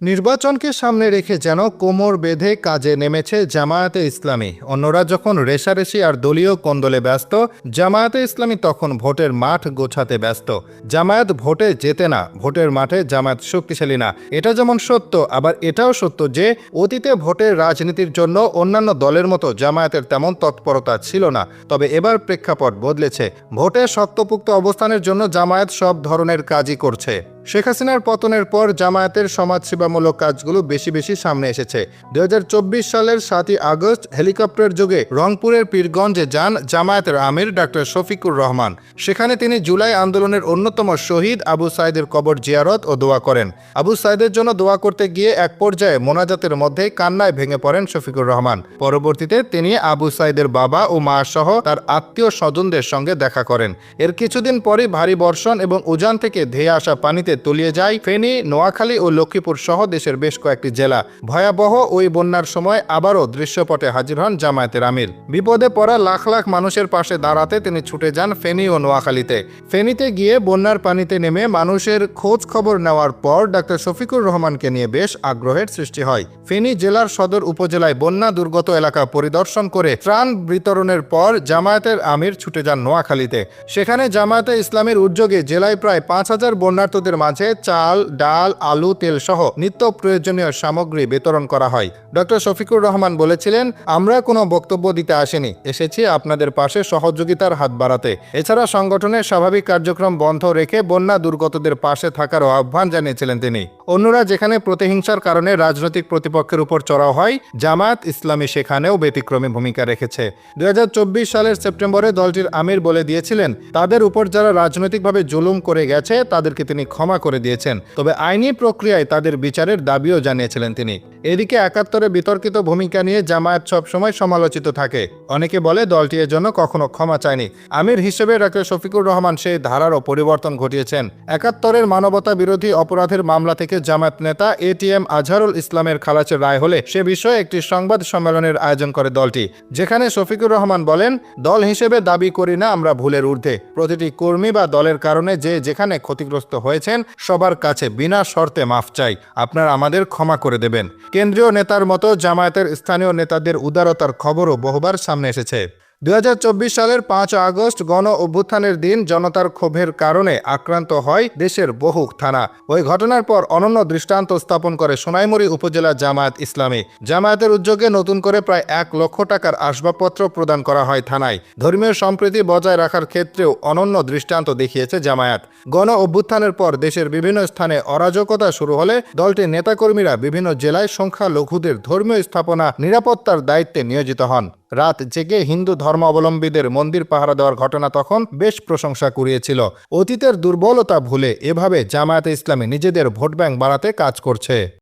নির্বাচনকে সামনে রেখে যেন কোমর বেঁধে কাজে নেমেছে জামায়াতে ইসলামী। অন্যরা যখন রেষারেষি আর দলীয় কোন্দলে ব্যস্ত, জামায়াতে ইসলামী তখন ভোটের মাঠ গোছাতে ব্যস্ত। জামায়াত ভোটে জেতে না, ভোটের মাঠে জামায়াত শক্তিশালী না। এটা যেমন সত্য, আবার এটাও সত্য যে অতীতে ভোটের রাজনীতির জন্য অন্যান্য দলের মতো জামায়াতের তেমন তৎপরতা ছিল না। তবে এবার প্রেক্ষাপট বদলেছে। ভোটে শক্তপোক্ত অবস্থানের জন্য জামায়াত সব ধরনের কাজই করছে। শেখ হাসিনার পতনের পর জামায়াতের সমাজসেবামূলক কাজগুলো বেশি বেশি সামনে এসেছে। ২০২৪ সালের ৭ই আগস্ট হেলিকপ্টার যোগে রংপুরের পীরগঞ্জে যান জামায়াতের আমির ডাক্তার শফিকুর রহমান। সেখানে তিনি জুলাই আন্দোলনের অন্যতম শহীদ আবু সাইদের কবর জিয়ারত ও দোয়া করেন। আবু সাইদের জন্য দোয়া করতে গিয়ে এক পর্যায়ে মোনাজাতের মধ্যে কান্নায় ভেঙে পড়েন শফিকুর রহমান। পরবর্তীতে তিনি আবু সাইদের বাবা ও মা সহ তার আত্মীয় স্বজনদের সঙ্গে দেখা করেন। এর কিছুদিন পরই ভারী বর্ষণ এবং উজান থেকে ধেয়ে আসা পানিতে তলিয়ে যায় ফেনী, নোয়াখালী ও লক্ষ্মীপুর সহ দেশের বেশ কয়েকটি জেলা। ভয়াবহ ওই বন্যার সময় আবারও দৃশ্যপটে হাজির হন জামায়াতের আমির। বিপদে পড়া লাখ লাখ মানুষের পাশে দাঁড়াতে তিনি ছুটে যান ফেনী ও নোয়াখালীতে। ফেনীতে গিয়ে বন্যার পানিতে নেমে মানুষের খোঁজ খবর নেওয়ার পর ডাক্তার শফিকুর রহমানকে নিয়ে বেশ আগ্রহের সৃষ্টি হয়। ফেনী জেলার সদর উপজেলায় বন্যা দুর্গত এলাকা পরিদর্শন করে ত্রাণ বিতরণের পর জামায়াতের আমির ছুটে যান নোয়াখালীতে। সেখানে জামায়াতে ইসলামীর উদ্যোগে জেলায় প্রায় ৫,০০০ বন্যার্তদের মাঝে চাল, ডাল, আলু, তেল সহ নিত্য প্রয়োজনীয় সামগ্রী বিতরণ করা হয়। ডক্টর শফিকুর রহমান বলেছিলেন, আমরা কোনো বক্তব্য দিতে আসিনি, এসেছি আপনাদের পাশে সহযোগিতার হাত বাড়াতে। এছাড়া সংগঠনের স্বাভাবিক কার্যক্রম বন্ধ রেখে বন্যা দুর্গতদের পাশে থাকার আহ্বান জানিয়েছিলেন তিনি। অন্যরা যেখানে প্রতিহিংসার কারণে রাজনৈতিক প্রতিপক্ষের উপর চড়াও হয়, জামায়াত ইসলামী সেখানেও ব্যতিক্রমী ভূমিকা রেখেছে। ২০২৪ সালের সেপ্টেম্বরে দলটির আমির বলে দিয়েছিলেন, তাদের উপর যারা রাজনৈতিকভাবে জুলুম করে গেছে তাদেরকে তিনি ক্ষমা করে দিয়েছেন, তবে আইনি প্রক্রিয়ায় তাদের বিচারের দাবিও জানিয়েছিলেন তিনি। এদিকে ৭১-এ বিতর্কিত ভূমিকা নিয়ে জামায়াত সবসময় সমালোচিত থাকে। অনেকে বলে দলটি এর জন্য কখনো ক্ষমা চায়নি। আমির হিসেবে ডক্টর শফিকুর রহমান সেই ধারারও পরিবর্তন ঘটিয়েছেন। ৭১-এর মানবতা বিরোধী অপরাধের মামলা থেকে জামায়াত নেতা এটিএম আজহারুল ইসলামের খালাসের রায় হলে সে বিষয়ে একটি সংবাদ সম্মেলনের আয়োজন করে দলটি, যেখানে শফিকুর রহমান বলেন, দল হিসেবে দাবি করি না আমরা ভুলের ঊর্ধ্বে। প্রতিটি কর্মী বা দলের কারণে যে যেখানে ক্ষতিগ্রস্ত হয়েছেন সবার কাছে বিনা শর্তে মাফ চাই, আপনারা আমাদের ক্ষমা করে দেবেন। কেন্দ্রীয় নেতার মতো জামায়াতের স্থানীয় নেতাদের উদারতার খবরও বহুবার সামনে এসেছে। ২০২৪ সালের ৫ আগস্ট গণ অভ্যুত্থানের দিন জনতার ক্ষোভের কারণে আক্রান্ত হয় দেশের বহু থানা। ওই ঘটনার পর অনন্য দৃষ্টান্ত স্থাপন করে সোনাইমুড়ি উপজেলা জামায়াত ইসলামী। জামায়াতের উদ্যোগে নতুন করে প্রায় ১ লক্ষ টাকার আসবাবপত্র প্রদান করা হয় থানায়। ধর্মীয় সম্প্রীতি বজায় রাখার ক্ষেত্রেও অনন্য দৃষ্টান্ত দেখিয়েছে জামায়াত। গণ অভ্যুত্থানের পর দেশের বিভিন্ন স্থানে অরাজকতা শুরু হলে দলটির নেতাকর্মীরা বিভিন্ন জেলায় সংখ্যালঘুদের ধর্মীয় স্থাপনা নিরাপত্তার দায়িত্বে নিয়োজিত হন। রাত জেগে হিন্দু ধর্মাবলম্বীদের মন্দির পাহারা দেওয়ার ঘটনা তখন বেশ প্রশংসা কুড়িয়েছিল। অতীতের দুর্বলতা ভুলে এভাবে জামায়াতে ইসলামী নিজেদের ভোট ব্যাংক বাড়াতে কাজ করছে।